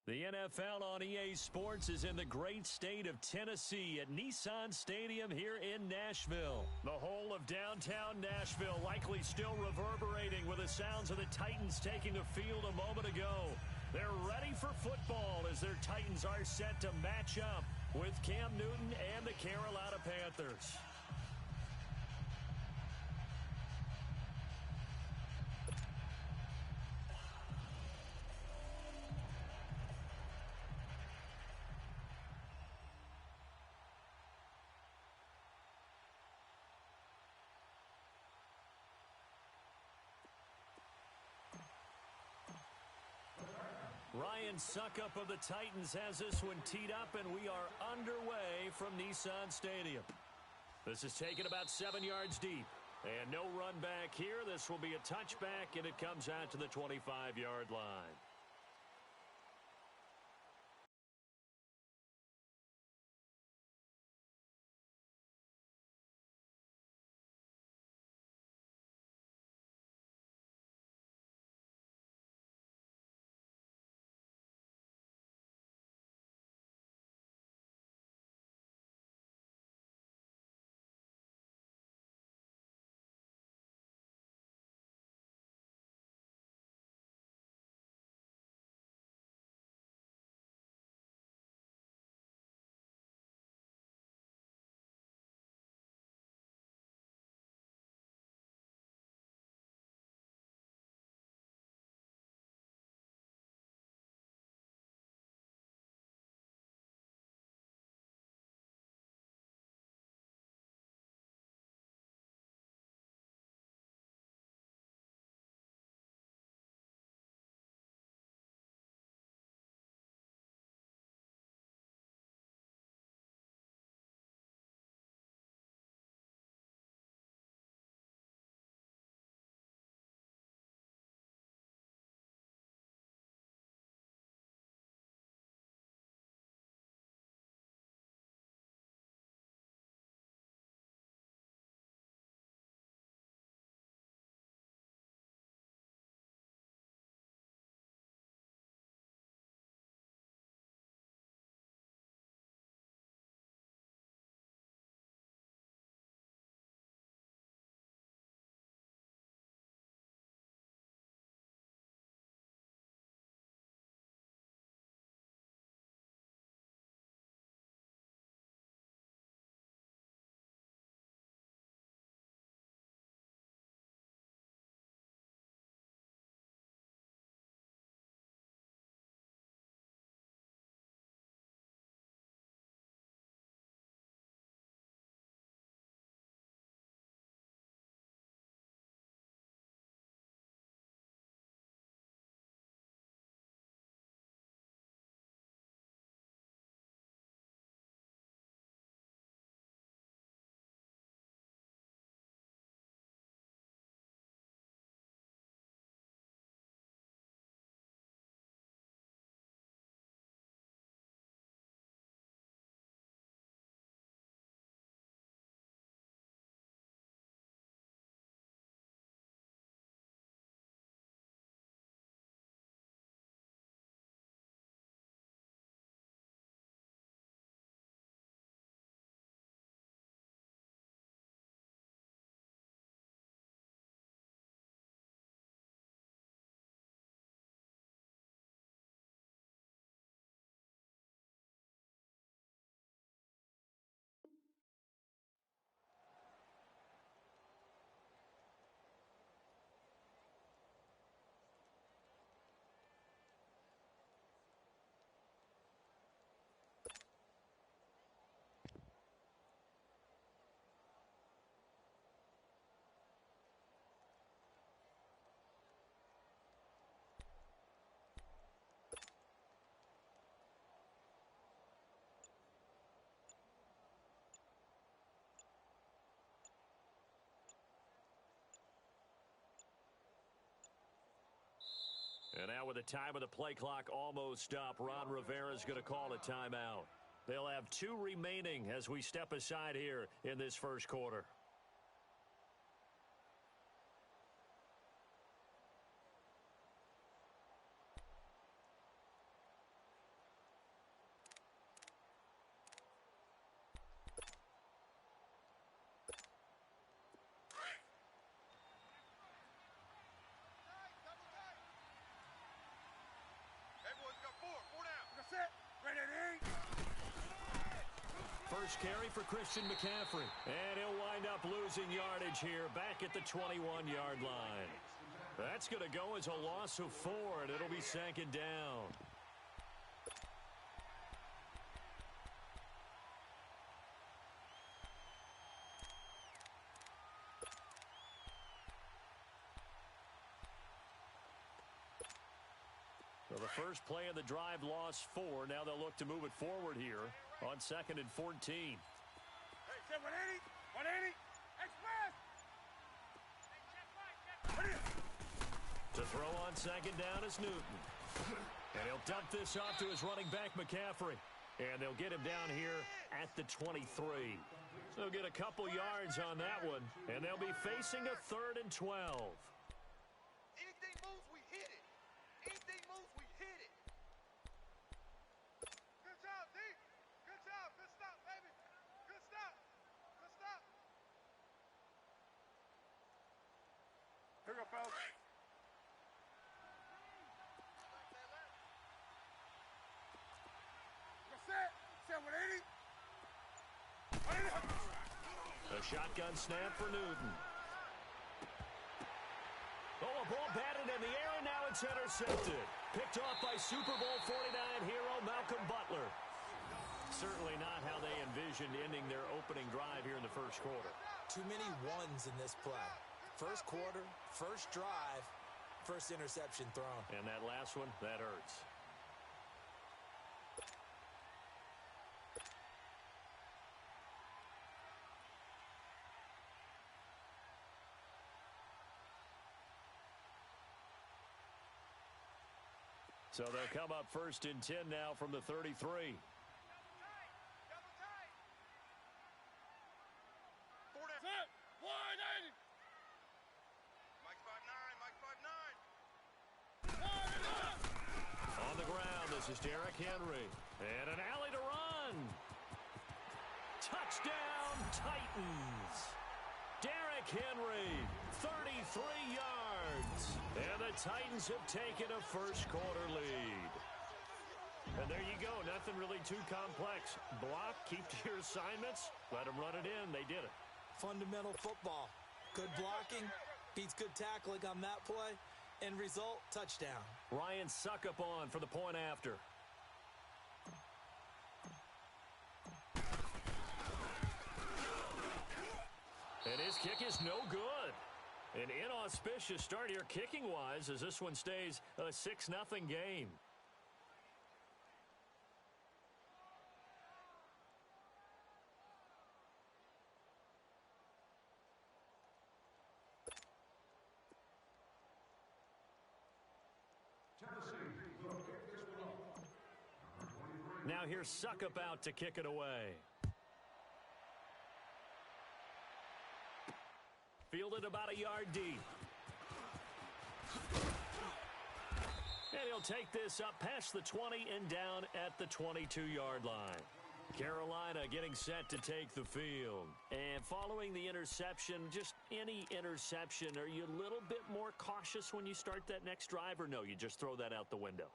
The NFL on EA Sports is in the great state of Tennessee at Nissan Stadium here in Nashville. The whole of downtown Nashville likely still reverberating with the sounds of the Titans taking the field a moment ago. They're ready for football as their Titans are set to match up with Cam Newton and the Carolina Panthers. Ryan Suckup of the Titans has this one teed up, and we are underway from Nissan Stadium. This is taken about 7 yards deep, and no run back here. This will be a touchback, and it comes out to the 25-yard line. And now with the time of the play clock almost up, Ron Rivera is going to call a timeout. They'll have 2 remaining as we step aside here in this first quarter. first carry for Christian McCaffrey. And he'll wind up losing yardage here back at the 21-yard line. That's going to go as a loss of 4, and it'll be second down. Well, the first play of the drive lost 4. Now they'll look to move it forward here on 2nd and 14. Hey, 180, 180, express. To throw on second down is Newton. And he'll dump this off to his running back, McCaffrey. And they'll get him down here at the 23. They'll get a couple yards on that one. And they'll be facing a 3rd and 12. Anything moves, we hit it. Anything moves, we hit it. Good job, D. Good job. Good stop, baby. Good stop. Good stop. Here we go, fellas. Set 180. A shotgun snap for Newton. Oh, a ball batted in the air, and now it's intercepted. Picked off by Super Bowl 49 hero Malcolm Butler. Certainly not how they envisioned ending their opening drive here in the first quarter. Too many ones in this play. First quarter, first drive, first interception thrown. And that last one, that hurts. So they'll come up 1st and 10 now from the 33. Double tight. 180. Mike 5'9", Mike 5'9". On the ground, this is Derrick Henry. And an alley to run. Touchdown, Titans. Derrick Henry, 33 yards. And the Titans have taken a first quarter lead. And there you go. Nothing really too complex. Block, keep to your assignments, let them run it in. They did it. Fundamental football. Good blocking beats good tackling on that play. End result, touchdown. Ryan Suckup on for the point after. And his kick is no good. An inauspicious start here kicking-wise as this one stays a 6-0 game. Now here's Suckup out to kick it away. Fielded about a yard deep. And he'll take this up past the 20 and down at the 22-yard line. Carolina getting set to take the field. And following the interception, just any interception, are you a little bit more cautious when you start that next drive, or no, you just throw that out the window?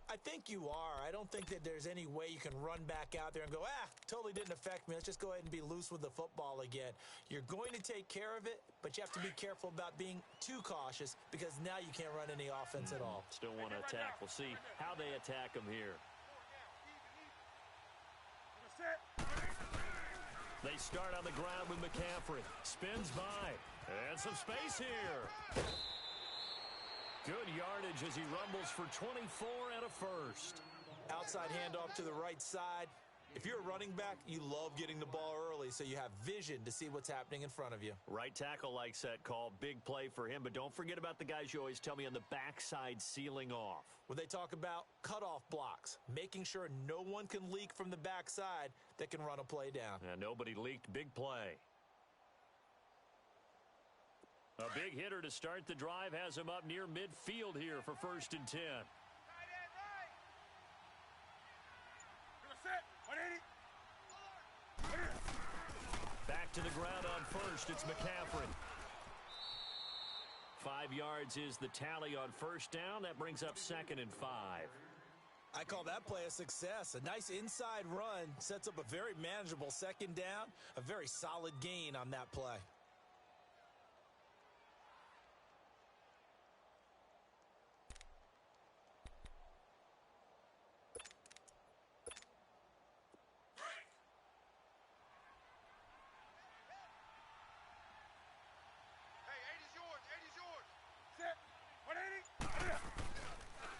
I think you are. I don't think that there's any way you can run back out there and go, totally didn't affect me. Let's just go ahead and be loose with the football again. You're going to take care of it, but you have to be careful about being too cautious because now you can't run any offense at all. Still want to attack. We'll see how they attack them here. They start on the ground with McCaffrey. Spins by. And some space here. Good yardage as he rumbles for 24 and a first. Outside handoff to the right side. If you're a running back, you love getting the ball early so you have vision to see what's happening in front of you. Right tackle likes that call. Big play for him. But don't forget about the guys you always tell me on the backside sealing off. When they talk about cutoff blocks, making sure no one can leak from the backside that can run a play down. And nobody leaked. Big play. A big hitter to start the drive has him up near midfield here for 1st and 10. Back to the ground on first. It's McCaffrey. 5 yards is the tally on first down. That brings up 2nd and 5. I call that play a success. A nice inside run sets up a very manageable second down, a very solid gain on that play.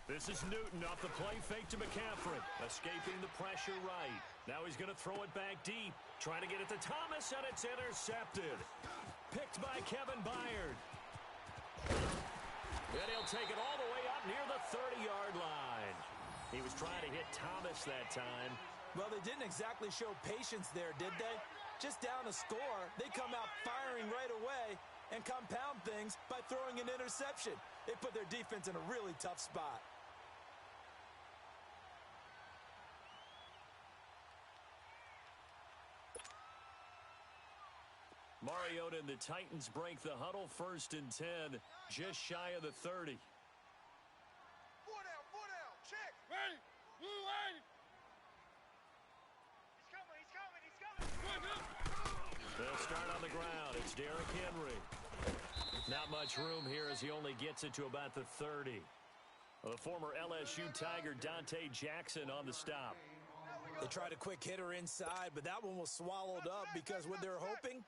This is Newton off the play fake to McCaffrey, escaping the pressure right. Now he's going to throw it back deep, trying to get it to Thomas, and it's intercepted. Picked by Kevin Byard. And he'll take it all the way up near the 30-yard line. He was trying to hit Thomas that time. Well, they didn't exactly show patience there, did they? Just down a score, they come out firing right away and compound things by throwing an interception. They put their defense in a really tough spot. Mariota and the Titans break the huddle, 1st and 10, just shy of the 30. Four down, check. Ready, blue line. He's coming. They'll start on the ground. It's Derrick Henry. Not much room here as he only gets it to about the 30. Well, the former LSU Tiger Dante Jackson on the stop. They tried a quick hitter inside, but that one was swallowed up because what they're hoping,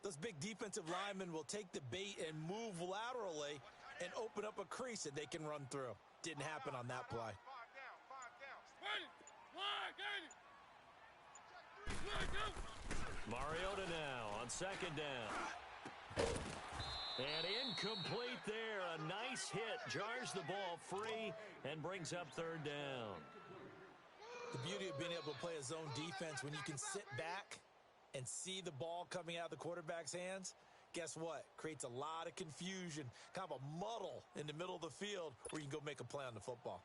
those big defensive linemen will take the bait and move laterally and open up a crease that they can run through. Didn't happen on that play. Five down. Ready, line, Mariota now on 2nd down. And incomplete there. A nice hit. Jars the ball free and brings up 3rd down. The beauty of being able to play a zone defense when you can sit back and see the ball coming out of the quarterback's hands, guess what? Creates a lot of confusion, kind of a muddle in the middle of the field where you can go make a play on the football.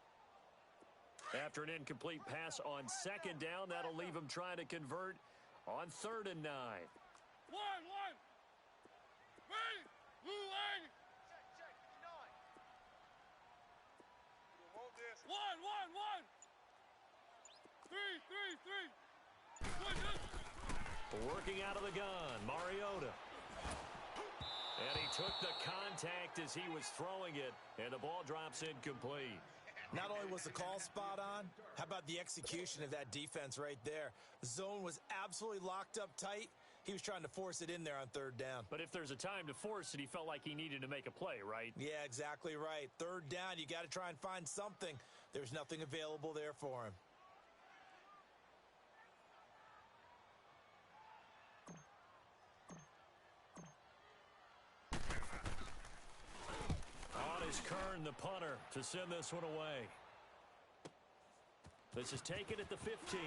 After an incomplete pass on 2nd down, that'll leave him trying to convert on 3rd and 9. One. Ready, blue line. Check. 9. Hold this. One. 3. Working out of the gun, Mariota. And he took the contact as he was throwing it, and the ball drops incomplete. Not only was the call spot on, how about the execution of that defense right there? The zone was absolutely locked up tight. He was trying to force it in there on 3rd down. But if there's a time to force it, he felt like he needed to make a play, right? Yeah, exactly right. 3rd down, you got to try and find something. There's nothing available there for him. On is Kern, the punter, to send this one away. This is taken at the 15.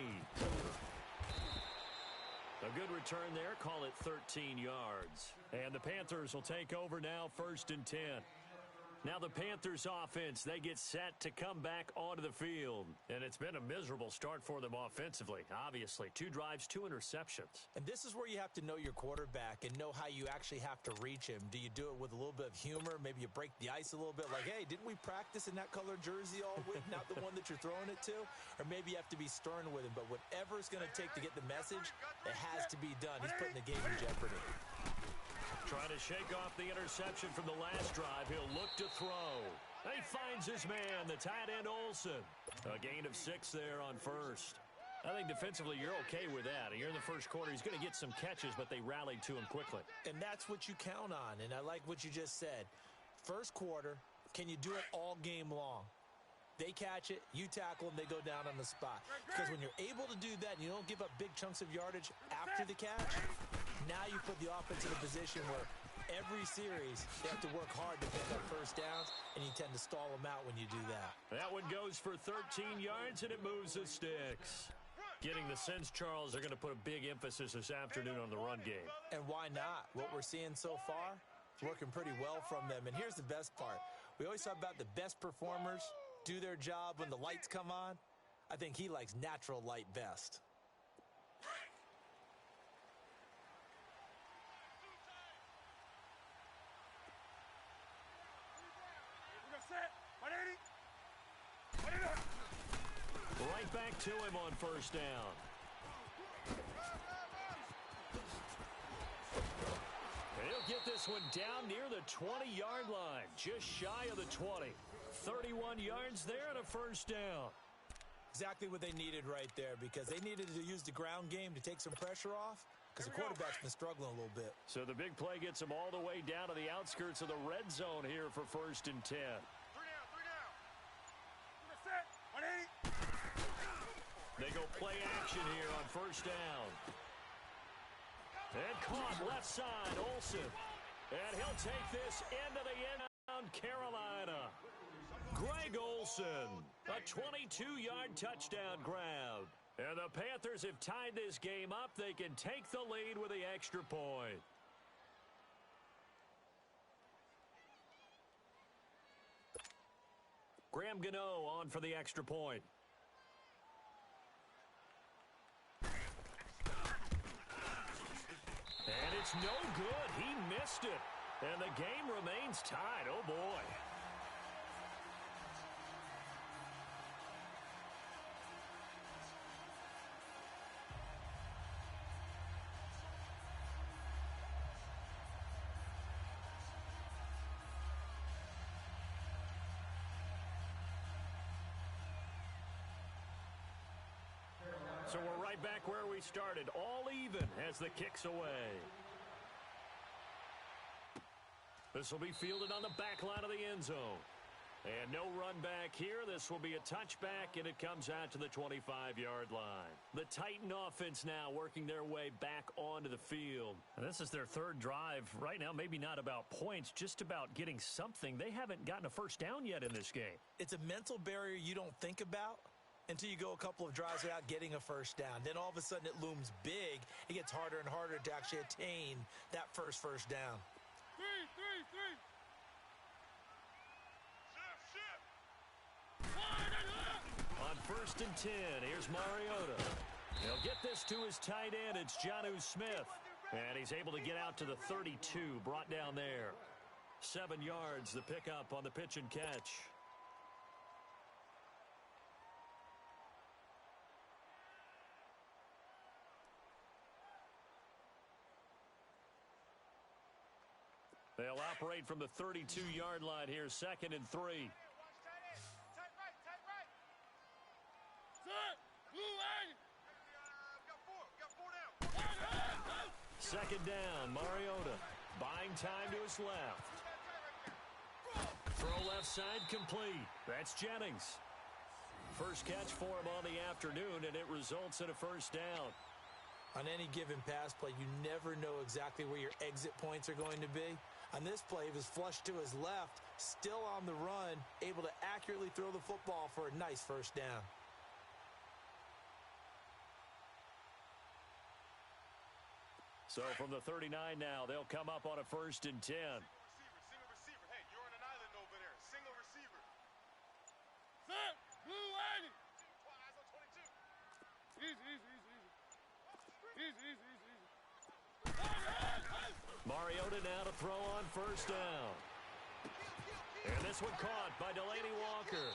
A good return there. Call it 13 yards. And the Panthers will take over now, 1st and 10. Now the Panthers offense, they get set to come back onto the field. And it's been a miserable start for them offensively, obviously. 2 drives, 2 interceptions. And this is where you have to know your quarterback and know how you actually have to reach him. Do you do it with a little bit of humor? Maybe you break the ice a little bit like, hey, didn't we practice in that colored jersey all week, not the one that you're throwing it to? Or maybe you have to be stern with him. But whatever it's going to take to get the message, it has to be done. He's putting the game in jeopardy. Trying to shake off the interception from the last drive. He'll look to throw. And he finds his man, the tight end Olsen. A gain of 6 there on 1st. I think defensively you're okay with that. Here in the 1st quarter, he's going to get some catches, but they rallied to him quickly. And that's what you count on, and I like what you just said. 1st quarter, can you do it all game long? They catch it, you tackle them, they go down on the spot. Because when you're able to do that and you don't give up big chunks of yardage after the catch, now you put the offense in a position where every series they have to work hard to pick up 1st downs, and you tend to stall them out when you do that. That one goes for 13 yards, and it moves the sticks. Getting the sense, Charles, they're going to put a big emphasis this afternoon on the run game. And why not? What we're seeing so far, it's working pretty well from them. And here's the best part. We always talk about the best performers do their job when the lights come on. I think he likes natural light best. to him on first down. He'll get this one down near the 20-yard line, just shy of the 20. 31 yards there and a first down. Exactly what they needed right there, because they needed to use the ground game to take some pressure off, because the quarterback's been struggling a little bit. So the big play gets them all the way down to the outskirts of the red zone here for 1st and 10. 3 down, 3 down. Set. 180. They go play action here on first down. And caught left side, Olsen. And he'll take this into the end zone, Carolina. Greg Olsen, a 22-yard touchdown grab. And the Panthers have tied this game up. They can take the lead with the extra point. Graham Gano on for the extra point. And it's no good. He missed it. And the game remains tied. Oh, boy. So we're right back where we started, all even as the kick's away. This will be fielded on the back line of the end zone. And no run back here. This will be a touchback, and it comes out to the 25-yard line. The Titan offense now working their way back onto the field. And this is their third drive. Right now, maybe not about points, just about getting something. They haven't gotten a first down yet in this game. It's a mental barrier you don't think about until you go a couple of drives without getting a first down. Then all of a sudden it looms big. It gets harder and harder to actually attain that first down. 3. On 1st and 10, here's Mariota. He'll get this to his tight end. It's Jonnu Smith. And he's able to get out to the 32, brought down there. 7 yards, the pickup on the pitch and catch. They'll operate from the 32-yard line here, 2nd and 3. Watch tight end. Tight right, tight right. Set. Blue line. Got 4 down. 2nd down, Mariota. Buying time to his left. Throw left side complete. That's Jennings. First catch for him on the afternoon, and it results in a first down. On any given pass play, you never know exactly where your exit points are going to be. On this play, he was flushed to his left, still on the run, able to accurately throw the football for a nice first down. So from the 39 now, they'll come up on a 1st and 10. Single receiver. Hey, you're on an island over there. Single receiver. Set. Blue line. Eyes on 22. Easy. Mariota now to throw on first down. And this one caught by Delaney Walker.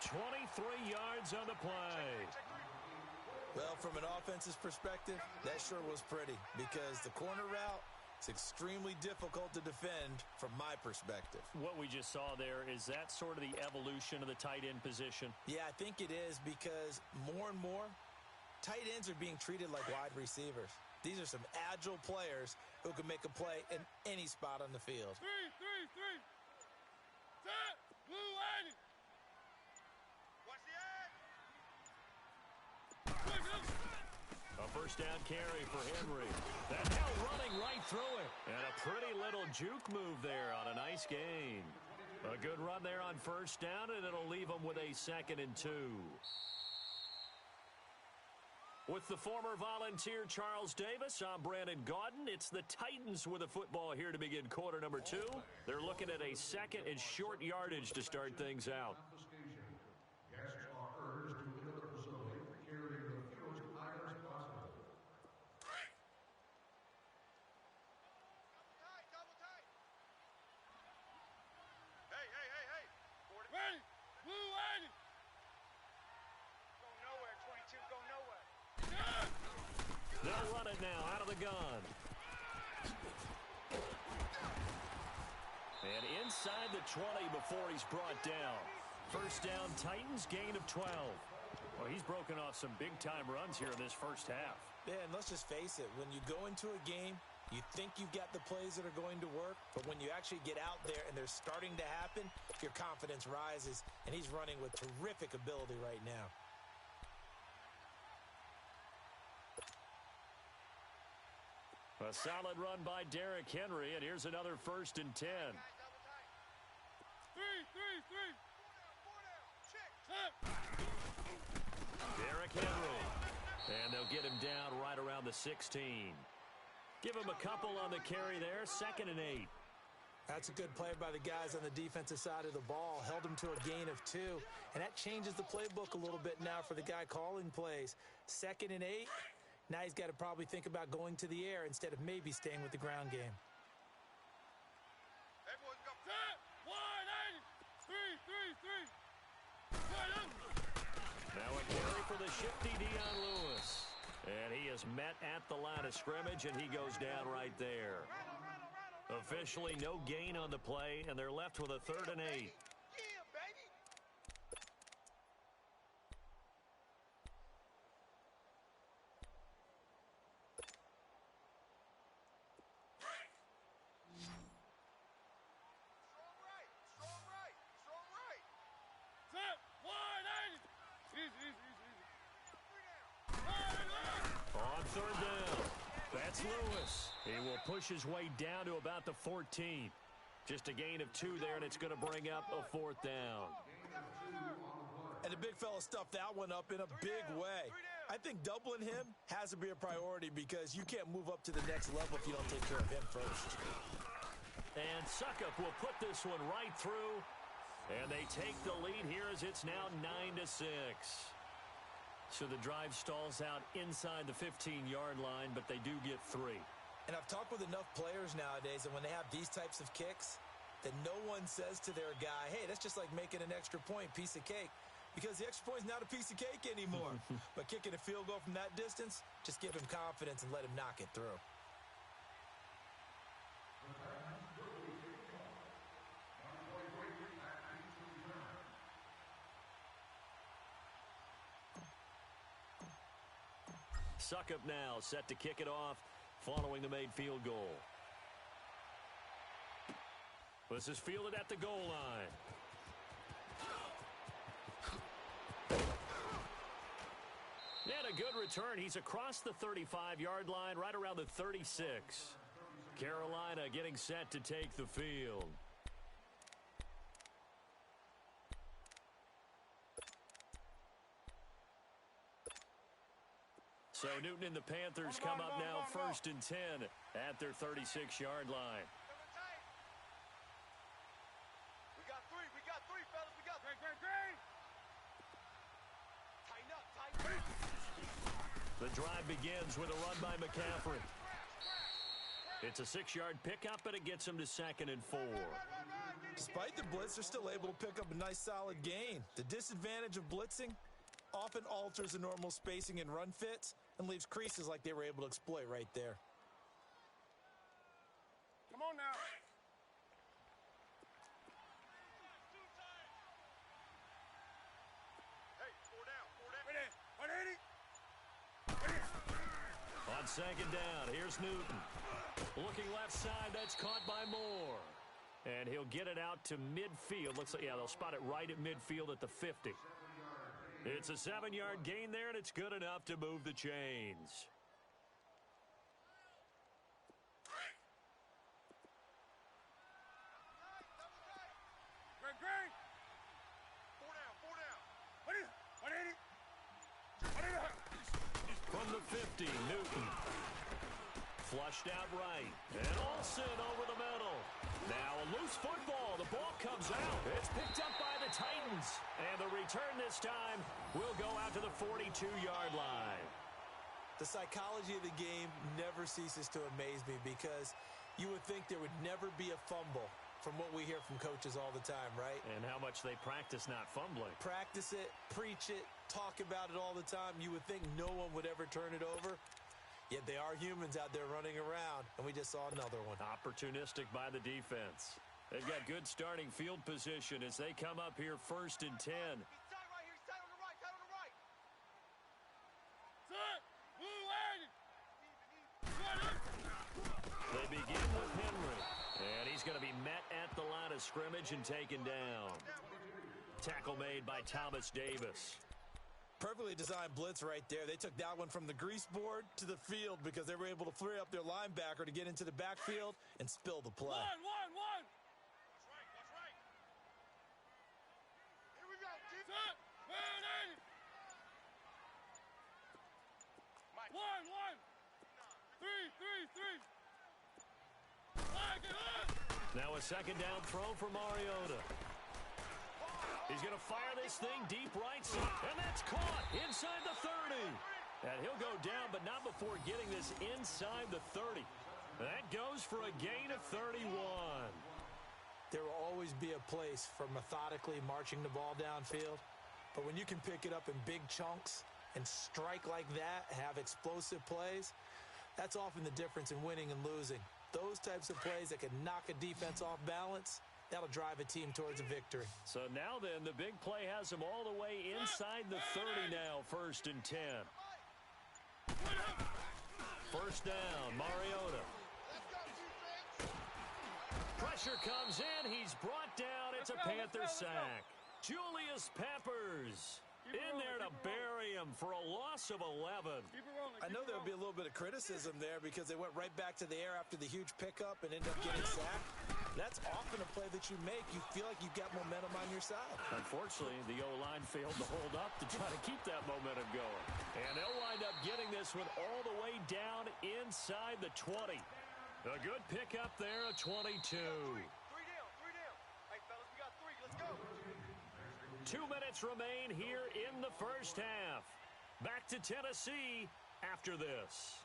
23 yards on the play. Well, from an offense's perspective, that sure was pretty, because the corner route is extremely difficult to defend from my perspective. What we just saw there, is that sort of the evolution of the tight end position? Yeah, I think it is, because more and more, tight ends are being treated like wide receivers. These are some agile players who can make a play in any spot on the field. 3. Set. Blue line. Watch the egg. A first down carry for Henry. That now running right through it. And a pretty little juke move there on a nice gain. A good run there on first down, and it'll leave them with a 2nd and 2. With the former Volunteer Charles Davis, I'm Brandon Gaudin. It's the Titans with a football here to begin quarter number 2. They're looking at a 2nd and short yardage to start things out. Guests are urged to enter the facility carrying the fewest items possible. Double tight. Hey. 40. Ready. Blue line. Go They'll run it now out of the gun. And inside the 20 before he's brought down. First down, Titans, gain of 12. Well, he's broken off some big-time runs here in this first half. Yeah, and let's just face it. When you go into a game, you think you've got the plays that are going to work, but when you actually get out there and they're starting to happen, your confidence rises, and he's running with terrific ability right now. A solid run by Derrick Henry, and here's another 1st and 10. Three. Derrick Henry. And they'll get him down right around the 16. Give him a couple on the carry there. 2nd and 8. That's a good play by the guys on the defensive side of the ball. Held him to a gain of 2. And that changes the playbook a little bit now for the guy calling plays. 2nd and 8. Now he's got to probably think about going to the air instead of maybe staying with the ground game. Everyone go. Set. 180. 3. Now a carry for the shifty Dion Lewis. And he is met at the line of scrimmage, and he goes down right there. Officially no gain on the play, and they're left with a 3rd and 8. Yeah, baby. Strong right. Set. 180. Easy. On 3rd down, that's Lewis. He will push his way down to about the 14. Just a gain of 2 there, and it's going to bring up a 4th down. And the big fella stuffed that one up in a big way. I think doubling him has to be a priority because you can't move up to the next level if you don't take care of him first. And Suckup will put this one right through. And they take the lead here as it's now 9-6. So the drive stalls out inside the 15-yard line, but they do get 3. And I've talked with enough players nowadays, and when they have these types of kicks, that no one says to their guy, hey, that's just like making an extra point, piece of cake. Because the extra point is not a piece of cake anymore. But kicking a field goal from that distance, just give him confidence and let him knock it through. Suckup now set to kick it off following the made field goal. This is fielded at the goal line. And a good return. He's across the 35-yard line, right around the 36. Carolina getting set to take the field. So Newton and the Panthers come up now 1st and 10 at their 36-yard line. We got three, fellas. We got three. Tighten up. The drive begins with a run by McCaffrey. It's a 6-yard pickup, but it gets him to 2nd and 4. Despite the blitz, they're still able to pick up a nice solid gain. The disadvantage of blitzing often alters the normal spacing and run fits and leaves creases like they were able to exploit right there. Come on now. Hey, 4 down. 180. On 2nd down, here's Newton. Looking left side, that's caught by Moore. And he'll get it out to midfield. Looks like, yeah, they'll spot it right at midfield at the 50. It's a 7-yard gain there, and it's good enough to move the chains. Great. 4 down. 180. From the 50, Newton. Flushed out right. And Olsen over the middle. Now a loose football. The ball comes out. It's picked up by the Titans. And the return this time will go out to the 42-yard line. The psychology of the game never ceases to amaze me because you would think there would never be a fumble from what we hear from coaches all the time, right? And how much they practice not fumbling. Practice it, preach it, talk about it all the time. You would think no one would ever turn it over. Yet they are humans out there running around, and we just saw another one. Opportunistic by the defense. They've got good starting field position as they come up here 1st and 10. He's tight right here. He's tight on the right. Tight on the right. Set. Blue 80. They begin with Henry. And he's going to be met at the line of scrimmage and taken down. Tackle made by Thomas Davis. Perfectly designed blitz right there. They took that one from the grease board to the field because they were able to free up their linebacker to get into the backfield and spill the play. One. Watch right. Here we go. Keep Set. Man 80. Mike. One. Three. Flag it up. Now a second down throw for Mariota. He's going to fire this thing deep right side, and that's caught inside the 30. And he'll go down, but not before getting this inside the 30. That goes for a gain of 31. There will always be a place for methodically marching the ball downfield, but when you can pick it up in big chunks and strike like that, have explosive plays, that's often the difference in winning and losing. Those types of plays that can knock a defense off balance, that'll drive a team towards a victory. So now then, the big play has him all the way inside the 30 now, 1st and 10. First down, Mariota. Pressure comes in. He's brought down. It's a Panther sack. Julius Peppers in there to bury him for a loss of 11. I know there'll be a little bit of criticism there because they went right back to the air after the huge pickup and ended up getting sacked. That's often a play that you make. You feel like you've got momentum on your side. Unfortunately, the O-line failed to hold up to try to keep that momentum going. And they'll wind up getting this one all the way down inside the 20. A good pickup there, a 22. Three down. Hey, fellas, we got 3. Let's go. 2 minutes remain here in the first half. Back to Tennessee after this.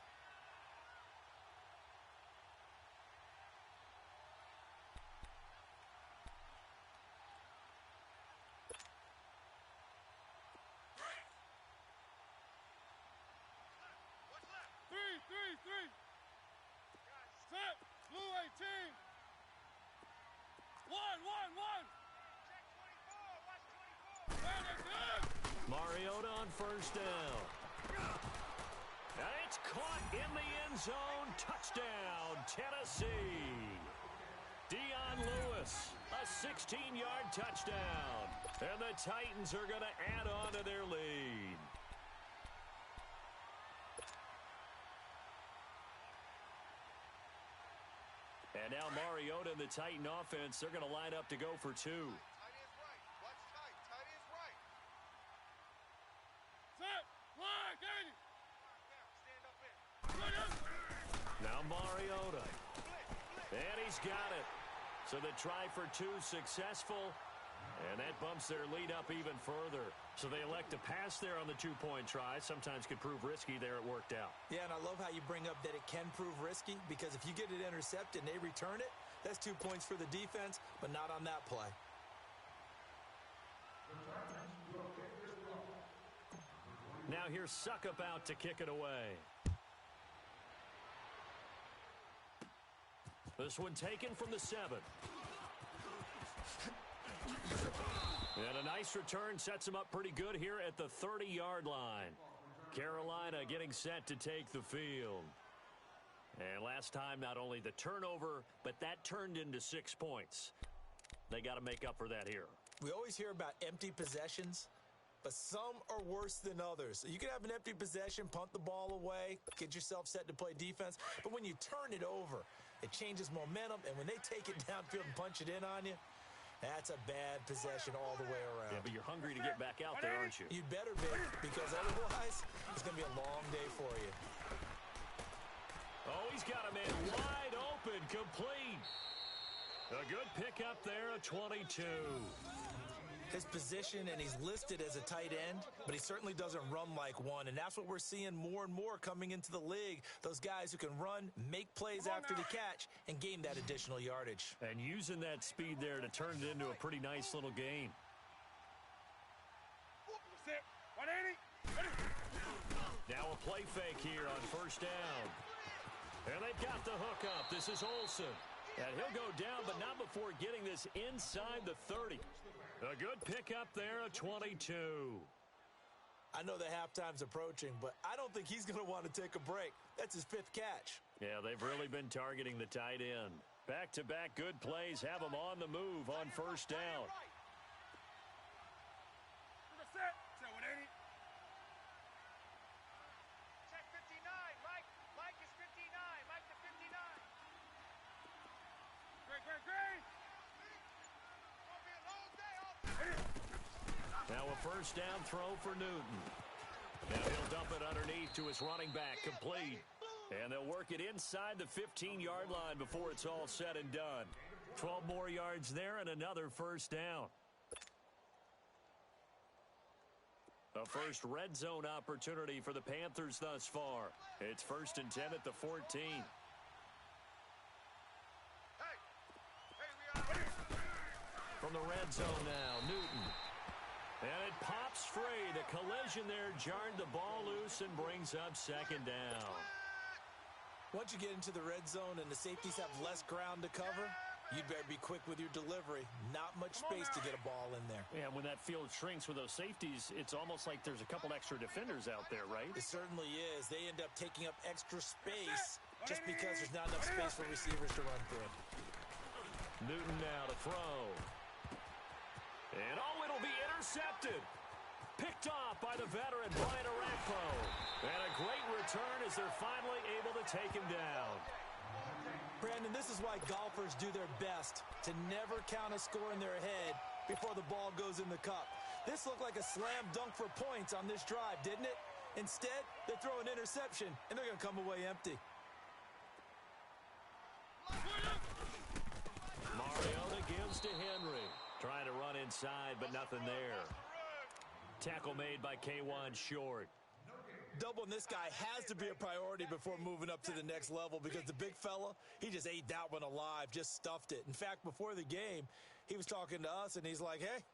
Three. Set. Blue 18. One. Mariota on first down. And it's caught in the end zone. Touchdown, Tennessee. Dion Lewis, a 16-yard touchdown. And the Titans are going to add on to their lead. And now Mariota and the Titan offense, they're going to line up to go for 2. Tight end's right. Watch tight. Tight end's right. Set. Flag 80. Stand up in. Now Mariota. And he's got it. So the try for 2 successful. And that bumps their lead up even further. So they elect to pass there on the 2-point try. Sometimes could prove risky there. It worked out. Yeah, and I love how you bring up that it can prove risky because if you get it intercepted and they return it, that's 2 points for the defense, but not on that play. Now here's Suckup out to kick it away. This one taken from the 7. And a nice return sets him up pretty good here at the 30-yard line. Carolina getting set to take the field. And last time, not only the turnover, but that turned into 6 points. They got to make up for that here. We always hear about empty possessions, but some are worse than others. You can have an empty possession, punt the ball away, get yourself set to play defense, but when you turn it over, it changes momentum, and when they take it downfield and punch it in on you, that's a bad possession all the way around. Yeah, but you're hungry to get back out there, aren't you? You'd better be, because otherwise, it's going to be a long day for you. Oh, he's got a man wide open, complete. A good pickup there, a 22. His position, and he's listed as a tight end, but he certainly doesn't run like one, and that's what we're seeing more and more coming into the league. Those guys who can run, make plays after the catch, and gain that additional yardage. And using that speed there to turn it into a pretty nice little gain. Set. 180. Now Now a play fake here on first down. And they've got the hook up. This is Olsen. And he'll go down, but not before getting this inside the 30. A good pickup there, a 22. I know the halftime's approaching, but I don't think he's going to want to take a break. That's his 5th catch. Yeah, they've really been targeting the tight end. Back-to-back good plays have him on the move on first down. Set 180. Check 59. Mike is 59. Mike to 59. Great. Gonna be a long day off. Now a first down throw for Newton. Now he'll dump it underneath to his running back, complete. And they'll work it inside the 15-yard line before it's all said and done. 12 more yards there and another first down. A first red zone opportunity for the Panthers thus far. It's 1st and 10 at the 14. From the red zone now, Newton. And it pops free. The collision there jarred the ball loose and brings up 2nd down. Once you get into the red zone and the safeties have less ground to cover, you'd better be quick with your delivery. Not much space to get a ball in there. Yeah, when that field shrinks with those safeties, it's almost like there's a couple extra defenders out there, right? It certainly is. They end up taking up extra space just because there's not enough space for receivers to run through. Newton now to throw. And it'll be intercepted. Picked off by the veteran, Brian Arakpo. And a great return as they're finally able to take him down. Brandon, this is why golfers do their best to never count a score in their head before the ball goes in the cup. This looked like a slam dunk for points on this drive, didn't it? Instead, they throw an interception, and they're going to come away empty. Mariota gives to Henry. Trying to run inside, but nothing there. Tackle made by K1 Short. Doubling this guy has to be a priority before moving up to the next level because the big fella, he just ate that one alive, just stuffed it. In fact, before the game, he was talking to us, and he's like, hey,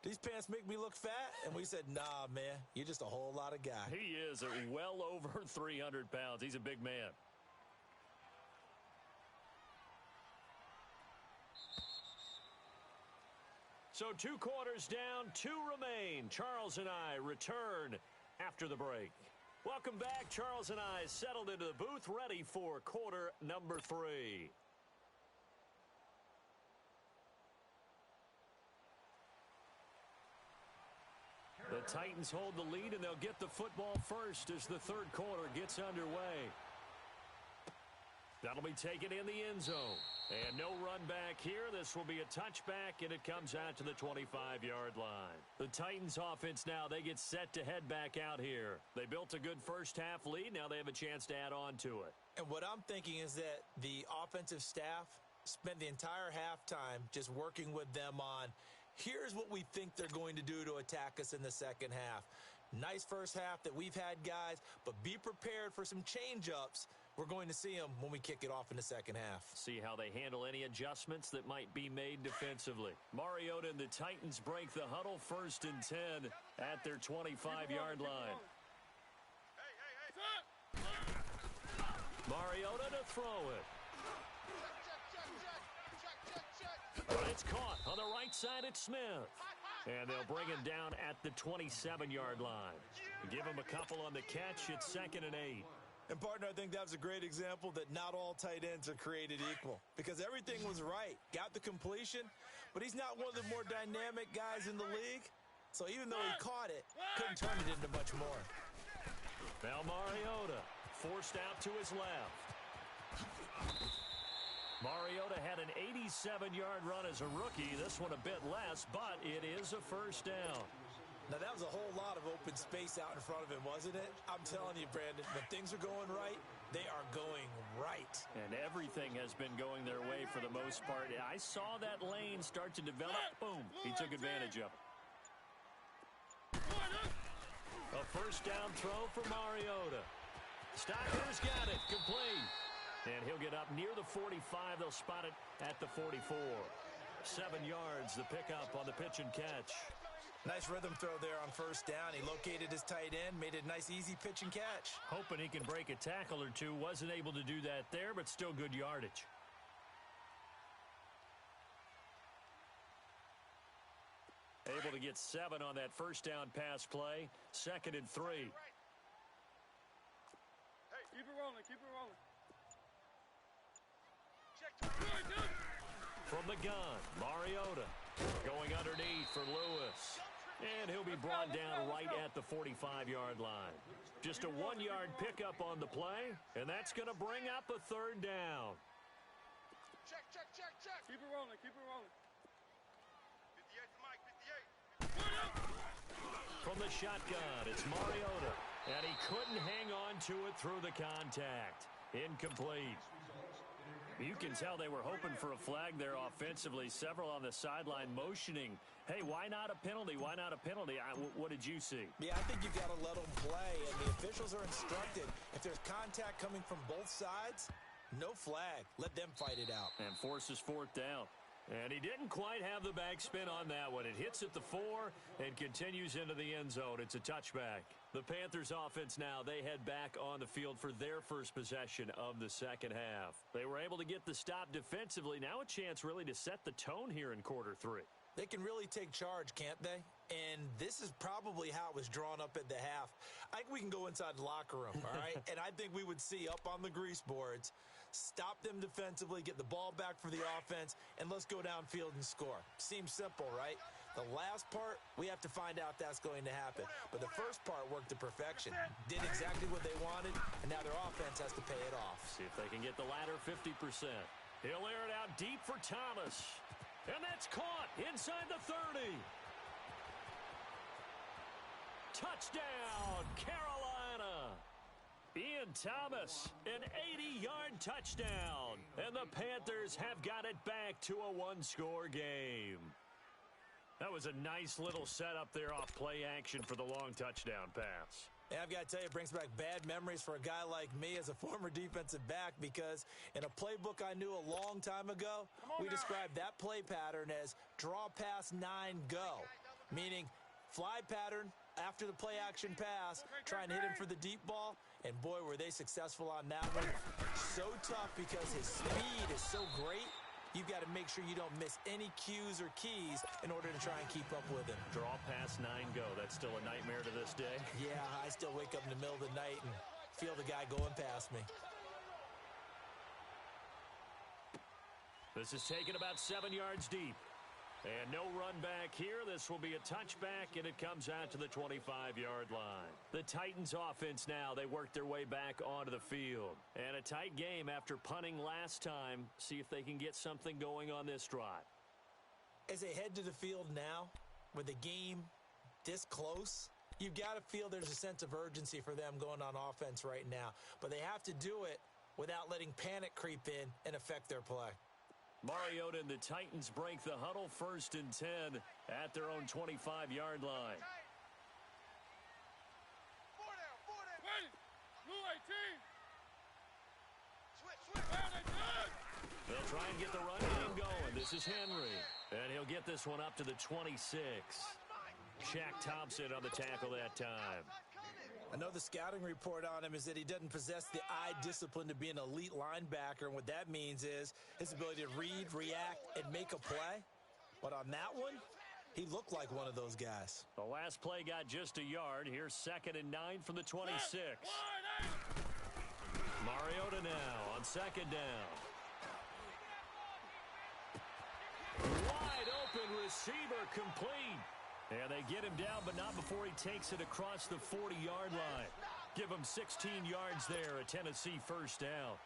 these pants make me look fat? And we said, nah, man, you're just a whole lot of guy. He is at well over 300 pounds. He's a big man. So 2 quarters down, 2 remain. Charles and I return after the break. Welcome back. Charles and I settled into the booth, ready for quarter number 3. The Titans hold the lead, and they'll get the football first as the 3rd quarter gets underway. That'll be taken in the end zone. And no run back here. This will be a touchback, and it comes out to the 25-yard line. The Titans offense now, they get set to head back out here. They built a good first-half lead. Now they have a chance to add on to it. And what I'm thinking is that the offensive staff spent the entire halftime just working with them on, here's what we think they're going to do to attack us in the second half. Nice first half that we've had, guys, but be prepared for some change-ups. We're going to see them when we kick it off in the second half. See how they handle any adjustments that might be made defensively. Mariota and the Titans break the huddle, 1st and 10 at their 25-yard line. Mariota to throw it. But it's caught on the right side at Smith. And they'll bring him down at the 27-yard line. Give him a couple on the catch. It's 2nd and 8. And, partner, I think that was a great example that not all tight ends are created equal because everything was right. Got the completion, but he's not one of the more dynamic guys in the league. So even though he caught it, couldn't turn it into much more. Now Mariota forced out to his left. Mariota had an 87-yard run as a rookie. This one a bit less, but it is a first down. Now, that was a whole lot of open space out in front of him, wasn't it? I'm telling you, Brandon, when things are going right, they are going right. And everything has been going their way for the most part. I saw that lane start to develop. Boom. He took advantage of it. A first down throw for Mariota. Stocker's got it. Complete. And he'll get up near the 45. They'll spot it at the 44. 7 yards, the pickup on the pitch and catch. Nice rhythm throw there on first down. He located his tight end, made it a nice, easy pitch and catch. Hoping he can break a tackle or two. Wasn't able to do that there, but still good yardage. Able to get 7 on that first down pass play. 2nd and 3. Hey, keep it rolling, keep it rolling. From the gun, Mariota going underneath for Lewis. And he'll be brought down right at the 45-yard line. Just a 1-yard pickup on the play, and that's going to bring up a 3rd down. Check. Keep it rolling, keep it rolling. 58 to Mike, 58. From the shotgun, it's Mariota. And he couldn't hang on to it through the contact. Incomplete. You can tell they were hoping for a flag there offensively. Several on the sideline motioning. Hey, why not a penalty? Why not a penalty? What did you see? Yeah, I think you've got to let them play, and the officials are instructed. If there's contact coming from both sides, no flag. Let them fight it out. And forces 4th down. And he didn't quite have the backspin on that one. It hits at the 4 and continues into the end zone. It's a touchback. The Panthers offense now, they head back on the field for their first possession of the second half. They were able to get the stop defensively. Now a chance really to set the tone here in quarter 3. They can really take charge, can't they? And this is probably how it was drawn up at the half. I think we can go inside the locker room, all right? And I think we would see up on the grease boards, stop them defensively, get the ball back for the offense, and let's go downfield and score. Seems simple, right? The last part, we have to find out that's going to happen. But the first part worked to perfection. Did exactly what they wanted, and now their offense has to pay it off. See if they can get the latter 50%. He'll air it out deep for Thomas. And that's caught inside the 30. Touchdown, Carolina. Ian Thomas, an 80-yard touchdown. And the Panthers have got it back to a 1-score game. That was a nice little setup there off play action for the long touchdown pass. And I've got to tell you, it brings back bad memories for a guy like me as a former defensive back, because in a playbook I knew a long time ago, we described that play pattern as draw pass 9 go, meaning fly pattern after the play action pass, try and hit him for the deep ball, and boy, were they successful on that one. So tough because his speed is so great. You've got to make sure you don't miss any cues or keys in order to try and keep up with him. Draw pass 9 go. That's still a nightmare to this day. Yeah, I still wake up in the middle of the night and feel the guy going past me. This is taken about 7 yards deep. And no run back here. This will be a touchback, and it comes out to the 25-yard line. The Titans offense now, they work their way back onto the field. And a tight game after punting last time. See if they can get something going on this drive. As they head to the field now, with the game this close, you've got to feel there's a sense of urgency for them going on offense right now. But they have to do it without letting panic creep in and affect their play. Mariota and the Titans break the huddle, 1st and 10 at their own 25-yard line. Four down. Ready, blue 18. Switch. They'll try and get the run game going. This is Henry, and he'll get this one up to the 26. Shaq Thompson on the tackle that time. I know the scouting report on him is that he doesn't possess the eye discipline to be an elite linebacker, and what that means is his ability to read, react, and make a play. But on that one, he looked like one of those guys. The last play got just a yard. Here's 2nd and 9 from the 26. Mariota now on 2nd down. Wide open receiver complete. And they get him down, but not before he takes it across the 40-yard line. Give him 16 yards there, a Tennessee 1st down.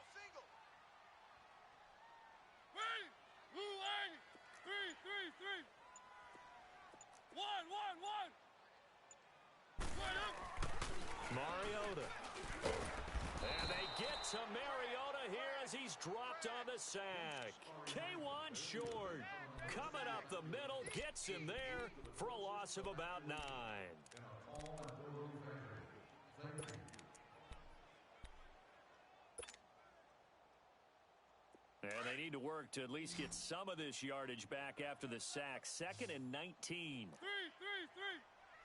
Single. Ready, blue 8. 3. 1. Mariota. And they get to Mariota here as he's dropped on the sack. K1 short. Coming up the middle, gets him there for a loss of about 9. And they need to work to at least get some of this yardage back after the sack. 2nd and 19. 3, 3, 3.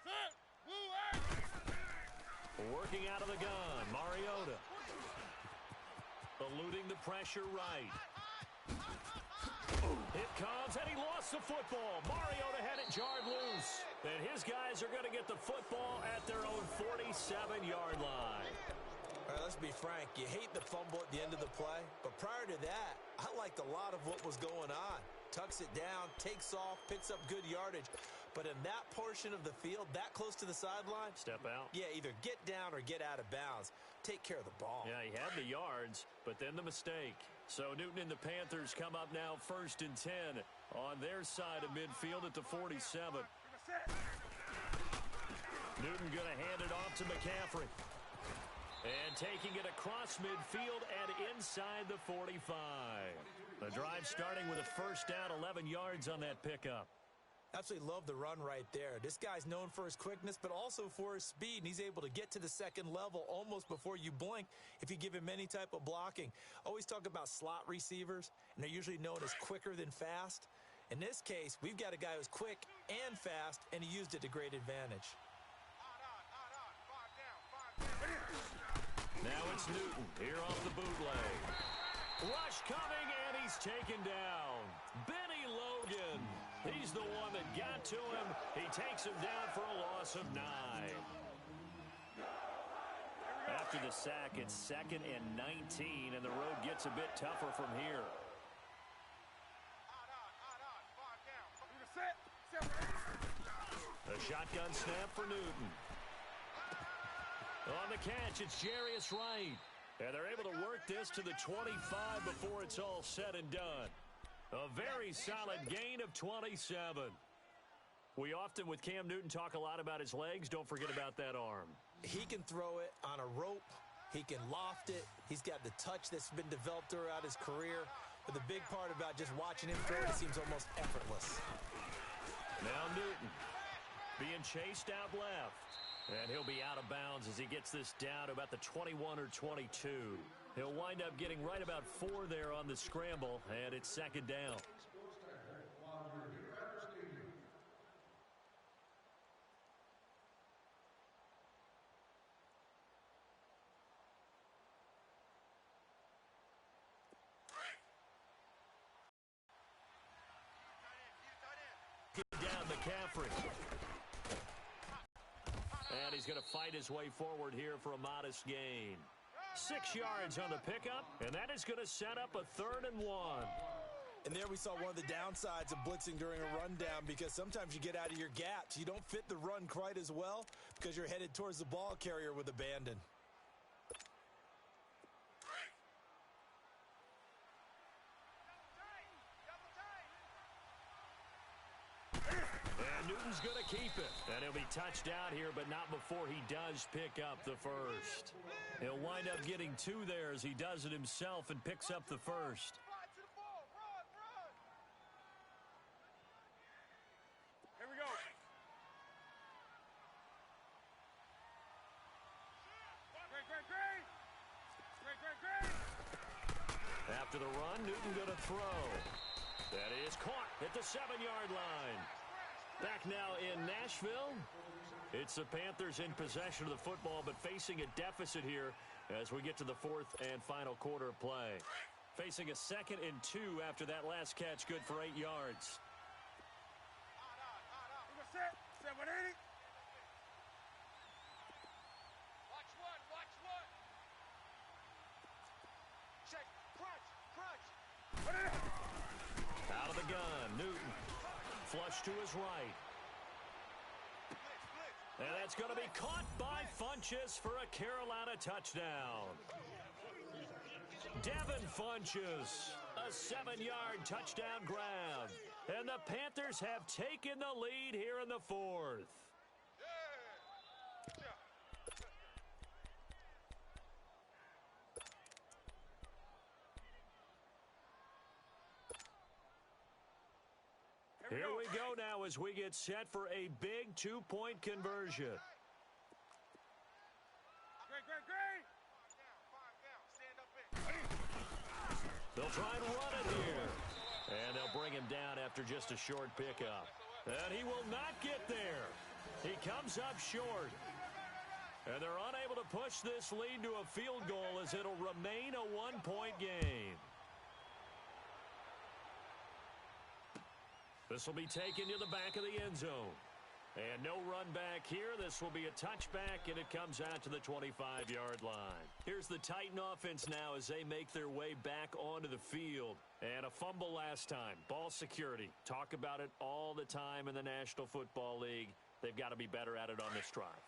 Set. Blue 8. Working out of the gun, Mariota. Eluding the pressure right. It comes, and he lost the football. Mariota had it jarred loose. And his guys are going to get the football at their own 47-yard line. All right, let's be frank. You hate the fumble at the end of the play, but prior to that, I liked a lot of what was going on. Tucks it down, takes off, picks up good yardage. But in that portion of the field, that close to the sideline, step out. Yeah, either get down or get out of bounds. Take care of the ball. Yeah, he had the yards, but then the mistake. So Newton and the Panthers come up now 1st and 10 on their side of midfield at the 47. Newton going to hand it off to McCaffrey. And taking it across midfield and inside the 45. The drive starting with a first down, 11 yards on that pickup. Absolutely love the run right there. This guy's known for his quickness, but also for his speed, and he's able to get to the second level almost before you blink if you give him any type of blocking. Always talk about slot receivers, and they're usually known as quicker than fast. In this case, we've got a guy who's quick and fast, and he used it to great advantage. Now it's Newton here off the bootleg. Rush coming, and he's taken down. Benny Logan. He's the one that got to him. He takes him down for a loss of 9. After the sack, it's 2nd and 19, and the road gets a bit tougher from here. A shotgun snap for Newton. On the catch, it's Jarius Wright. And they're able to work this to the 25 before it's all said and done. A very solid gain of 27. We often, with Cam Newton, talk a lot about his legs. Don't forget about that arm. He can throw it on a rope. He can loft it. He's got the touch that's been developed throughout his career. But the big part about just watching him throw it seems almost effortless. Now Newton being chased out left. And he'll be out of bounds as he gets this down to about the 21 or 22. He'll wind up getting right about 4 there on the scramble, and it's 2nd down. Get down McCaffrey. And he's going to fight his way forward here for a modest gain. 6 yards on the pickup, and that is going to set up a 3rd and 1. And there we saw one of the downsides of blitzing during a rundown, because sometimes you get out of your gaps. You don't fit the run quite as well because you're headed towards the ball carrier with abandon. And Newton's going to keep it. And he'll be touched out here, but not before he does pick up the first. He'll wind up getting 2 there as he does it himself and picks up the first. Here we go. Great. After the run, Newton going to throw. That is caught at the 7-yard line. Back now in Nashville. It's the Panthers in possession of the football, but facing a deficit here as we get to the 4th and final quarter of play. Facing a 2nd and 2 after that last catch, good for 8 yards. Set 180. Watch one. Check. Crunch. Out of the gun, Newton. Flush to his right. And that's going to be caught by Funchess for a Carolina touchdown. Devin Funchess, a 7-yard touchdown grab. And the Panthers have taken the lead here in the 4th. Here we go now as we get set for a big two-point conversion. Great. Five down. Stand up in. They'll try and run it here. And they'll bring him down after just a short pickup. And he will not get there. He comes up short. And they're unable to push this lead to a field goal as it'll remain a one-point game. This will be taken to the back of the end zone. And no run back here. This will be a touchback, and it comes out to the 25-yard line. Here's the Titan offense now as they make their way back onto the field. And a fumble last time. Ball security. Talk about it all the time in the National Football League. They've got to be better at it on this drive.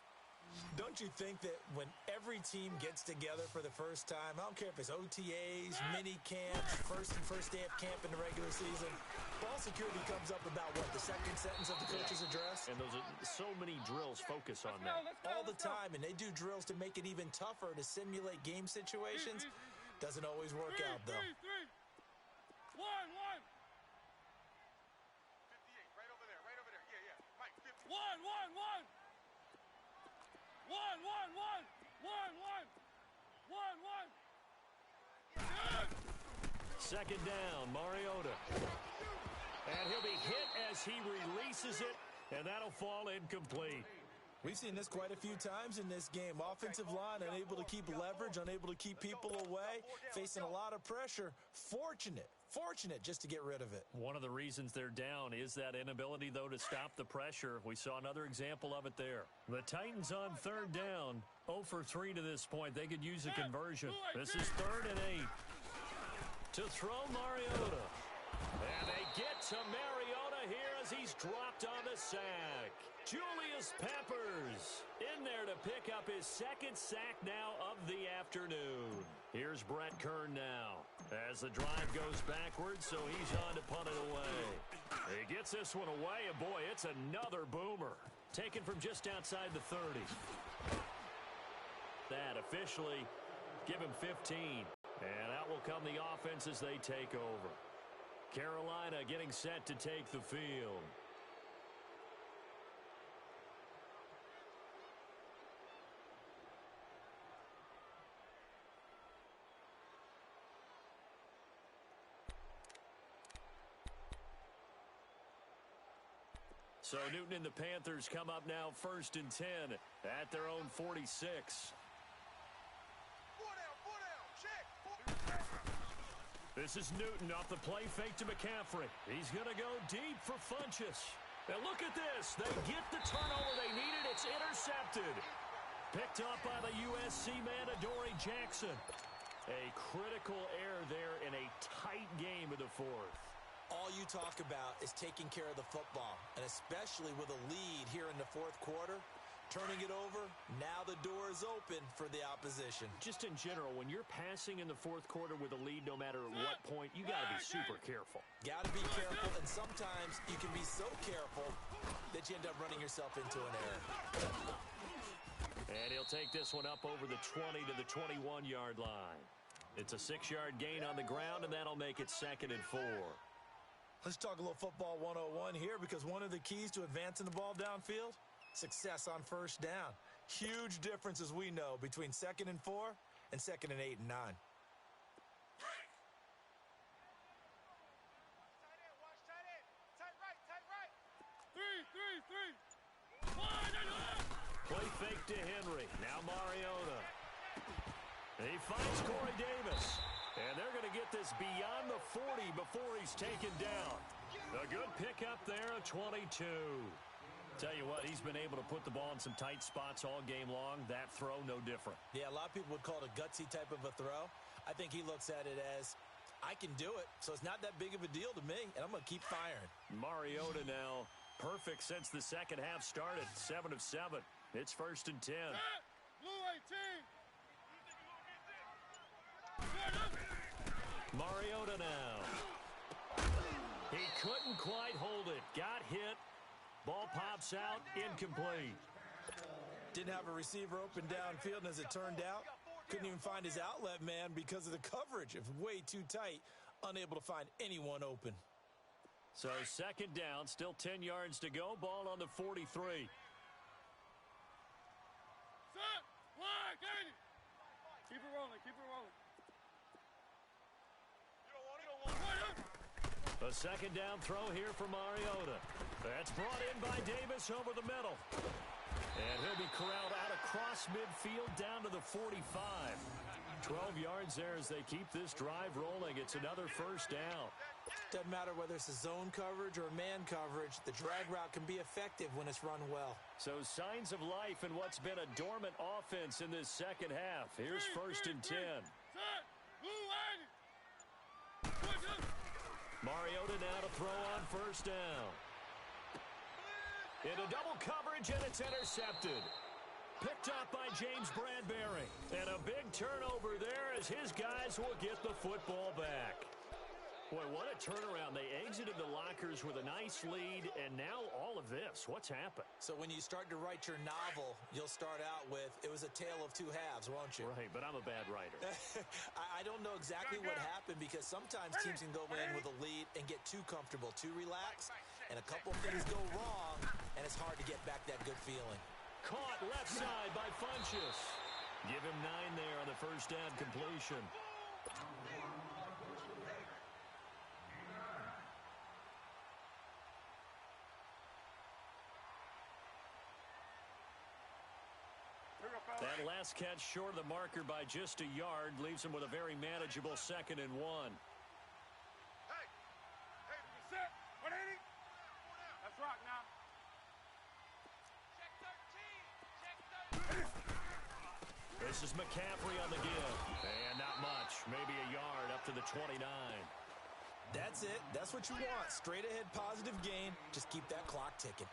Don't you think that when every team gets together for the first time, I don't care if it's OTAs, mini camps, first day of camp in the regular season, ball security comes up about what, the second sentence of the coach's address? And those are so many drills focus on that. All the time, and they do drills to make it even tougher to simulate game situations. Doesn't always work out, though. 1. 58, right over there. Yeah. Mike, 50. 1. 1. Second down, Mariota. And he'll be hit as he releases it, and that'll fall incomplete. We've seen this quite a few times in this game. Offensive line unable to keep leverage, unable to keep people away, facing a lot of pressure. Fortunate just to get rid of it. One of the reasons they're down is that inability, though, to stop the pressure. We saw another example of it there. The Titans on third down, 0 for 3 to this point. They could use a conversion. This is 3rd and 8. To throw Mariota. And they get to Mariota here as he's dropped on the sack. Julius Peppers in there to pick up his second sack now of the afternoon. Here's Brett Kern now as the drive goes backwards, so he's on to punt it away. He gets this one away, and boy, it's another boomer. Taken from just outside the 30. That officially give him 15. And out will come the offense as they take over. Carolina getting set to take the field. So Newton and the Panthers come up now 1st and 10 at their own 46. 4 down, check. This is Newton off the play fake to McCaffrey. He's going to go deep for Funchess. And look at this. They get the turnover they needed. It's intercepted. Picked up by the USC man, Adoree Jackson. A critical error there in a tight game in the 4th. All you talk about is taking care of the football, and especially with a lead here in the 4th quarter, turning it over, now the door is open for the opposition. Just in general, when you're passing in the 4th quarter with a lead, no matter at what point, you got to be super careful. Got to be careful, and sometimes you can be so careful that you end up running yourself into an error. And he'll take this one up over the 20 to the 21-yard line. It's a 6-yard gain on the ground, and that'll make it 2nd and 4. Let's talk a little football 101 here, because one of the keys to advancing the ball downfield, success on first down. Huge difference, as we know, between 2nd and 4 and 2nd and 8 and 9. Tight end, watch tight end. Tight right. 3. Play fake to Henry. Now Mariota. He finds Corey Davis. And they're going to get this beyond the 40 before he's taken down. A good pickup there of 22. Tell you what, he's been able to put the ball in some tight spots all game long. That throw, no different. Yeah, a lot of people would call it a gutsy type of a throw. I think he looks at it as, I can do it, so it's not that big of a deal to me, and I'm going to keep firing. Mariota now, perfect since the second half started. 7 of 7. It's 1st and 10. Blue 18. Mariota now. He couldn't quite hold it. Got hit. Ball pops out. Incomplete. Didn't have a receiver open downfield, and as it turned out, couldn't even find his outlet man because of the coverage. It was way too tight. Unable to find anyone open. So second down, still 10 yards to go. Ball on the 43. Set. Flag. Katie. Keep it rolling. Keep it rolling. You don't want it. You don't want it. A second down throw here for Mariota. That's brought in by Davis over the middle. And he'll be corralled out across midfield down to the 45. 12 yards there as they keep this drive rolling. It's another first down. Doesn't matter whether it's a zone coverage or man coverage, the drag route can be effective when it's run well. So signs of life in what's been a dormant offense in this second half. Here's first and 10. Set. Blue 80. Mariota now to throw on first down. Into double coverage, and it's intercepted. Picked up by James Bradbury. And a big turnover there as his guys will get the football back. Boy, what a turnaround. They exited the lockers with a nice lead, and now all of this. What's happened? So when you start to write your novel, you'll start out with, it was a tale of two halves, won't you? Right, but I'm a bad writer. I don't know exactly what happened because sometimes teams can go in with a lead and get too comfortable, too relaxed, and a couple things go wrong, and it's hard to get back that good feeling. Caught left side by Funchess. Give him 9 there on the first down completion. That last catch short of the marker by just a yard leaves him with a very manageable 2nd and 1. Hey. Hey. Set. 180. That's rock now. Check 13. Check 13. This is McCaffrey on the give. And not much. Maybe a yard up to the 29. That's it. That's what you want. Straight ahead positive gain. Just keep that clock ticking.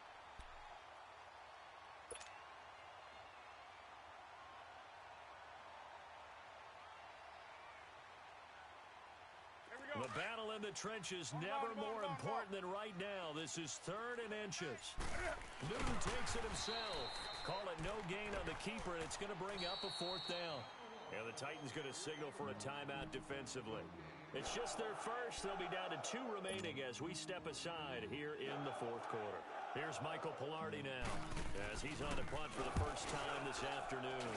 The battle in the trenches never more important than right now. This is 3rd and inches. Newton takes it himself. Call it no gain on the keeper, and it's going to bring up a 4th down. And the Titans going to signal for a timeout defensively. It's just their first. They'll be down to 2 remaining as we step aside here in the 4th quarter. Here's Michael Pilardi now as he's on the punt for the first time this afternoon.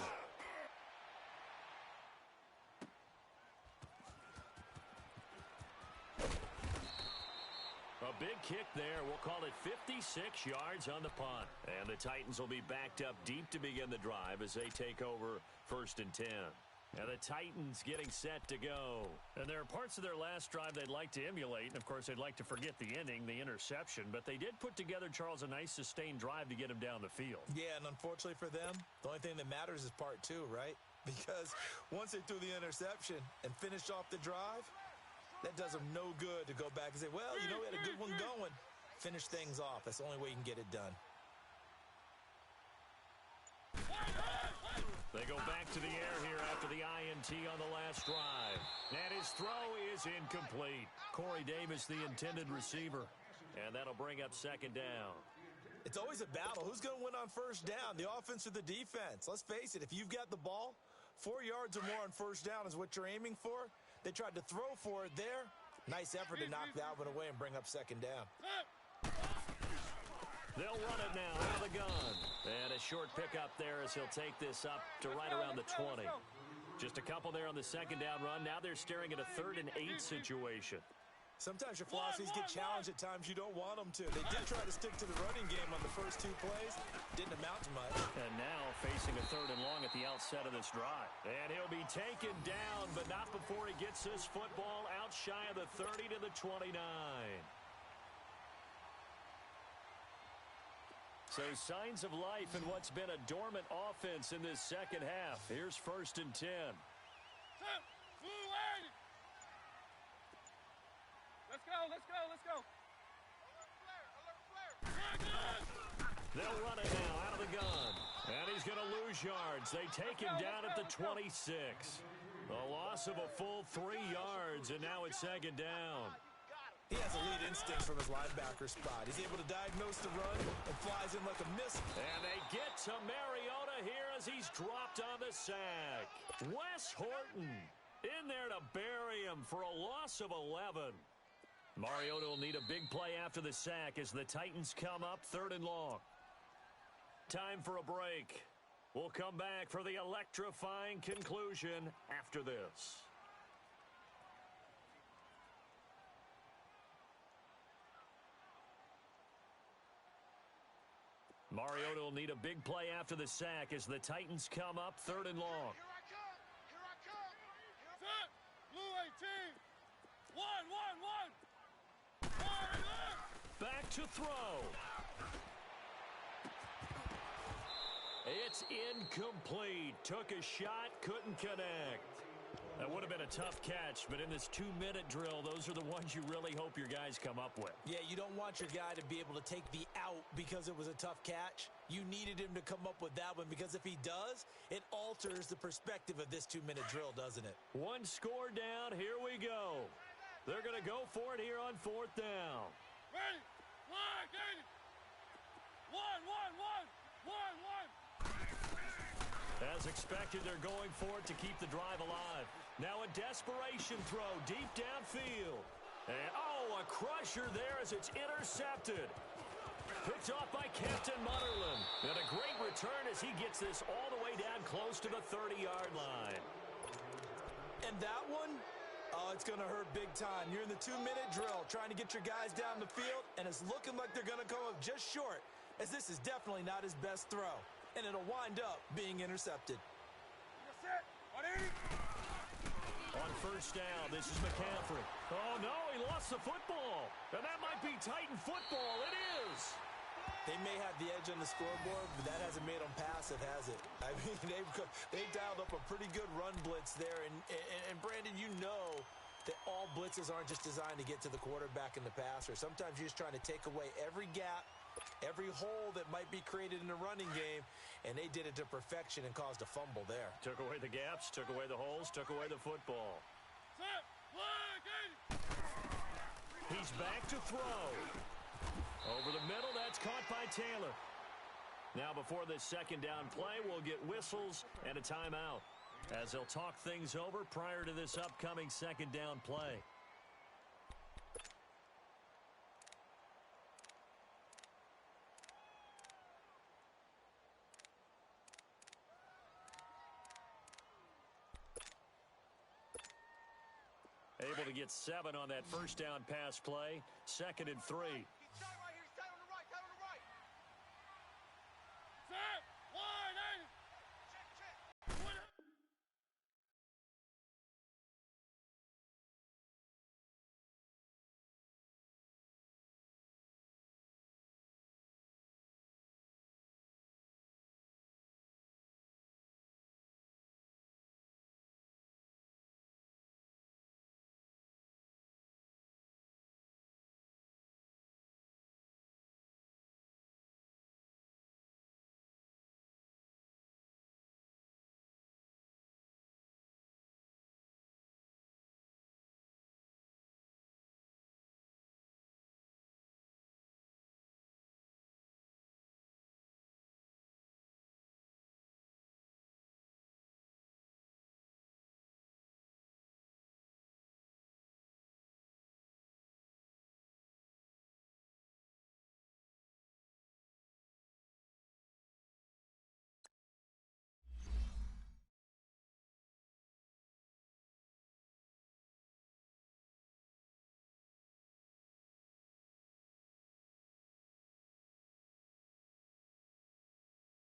A big kick there. We'll call it 56 yards on the punt. And the Titans will be backed up deep to begin the drive as they take over 1st and 10. And the Titans getting set to go. And there are parts of their last drive they'd like to emulate. And, of course, they'd like to forget the ending, the interception. But they did put together, Charles, a nice sustained drive to get him down the field. Yeah, and unfortunately for them, the only thing that matters is part 2, right? Because once they threw the interception and finished off the drive, that does them no good to go back and say, well, you know, we had a good one going. Finish things off. That's the only way you can get it done. They go back to the air here after the INT on the last drive. And his throw is incomplete. Corey Davis, the intended receiver. And that'll bring up 2nd down. It's always a battle. Who's going to win on first down, the offense or the defense? Let's face it, if you've got the ball, 4 yards or more on first down is what you're aiming for. They tried to throw for it there. Nice effort to knock that one away and bring up 2nd down. They'll run it now out of the gun. And a short pickup there as he'll take this up to right around the 20. Just a couple there on the 2nd down run. Now they're staring at a 3rd and 8 situation. Sometimes your philosophies get challenged at times you don't want them to. They did try to stick to the running game on the first 2 plays. Didn't amount to much. And now facing a 3rd and long at the outset of this drive. And he'll be taken down, but not before he gets this football out shy of the 30 to the 29. So signs of life in what's been a dormant offense in this second half. Here's 1st and 10. Blue 80. Let's go, let's go, let's go. Alert flare. They'll run it now out of the gun. And he's going to lose yards. They take him down at the 26. A loss of a full 3 yards, and now it's 2nd down. He has elite instincts from his linebacker spot. He's able to diagnose the run and flies in like a miss. And they get to Mariota here as he's dropped on the sack. Wes Horton in there to bury him for a loss of 11. Mariota will need a big play after the sack as the Titans come up 3rd and long. Time for a break. We'll come back for the electrifying conclusion after this. Mariota will need a big play after the sack as the Titans come up 3rd and long. Here I come. Here I come. Set. Blue 18. 1, 1, 1. Fire it up. Back to throw. It's incomplete. Took a shot, couldn't connect. That would have been a tough catch, but in this 2-minute drill, those are the ones you really hope your guys come up with. Yeah, you don't want your guy to be able to take the out because it was a tough catch. You needed him to come up with that one because if he does, it alters the perspective of this 2-minute drill, doesn't it? One score down. Here we go. They're going to go for it here on 4th down. Ready. Flag 80. 1, 1, 1. 1, 1. As expected, they're going for it to keep the drive alive. Now a desperation throw deep downfield. And, oh, a crusher there as it's intercepted. Picked off by Captain Mutterland. And a great return as he gets this all the way down close to the 30-yard line. And that one, oh, it's going to hurt big time. You're in the 2-minute drill trying to get your guys down the field, and it's looking like they're going to come up just short, as this is definitely not his best throw. And it'll wind up being intercepted. You're set. 180. On 1st down, this is McCaffrey. Oh, no, he lost the football. And that might be Titan football. It is. They may have the edge on the scoreboard, but that hasn't made them passive, has it? I mean, they've dialed up a pretty good run blitz there. And Brandon, you know that all blitzes aren't just designed to get to the quarterback and the passer. Sometimes you're just trying to take away every gap, every hole that might be created in the running game, and they did it to perfection and caused a fumble there. Took away the gaps, took away the holes, took away the football. Set. Flag 80. He's back to throw. Over the middle, that's caught by Taylor. Now before this 2nd down play, we'll get whistles and a timeout as they'll talk things over prior to this upcoming 2nd down play. Able to get 7 on that 1st down pass play. 2nd and 3.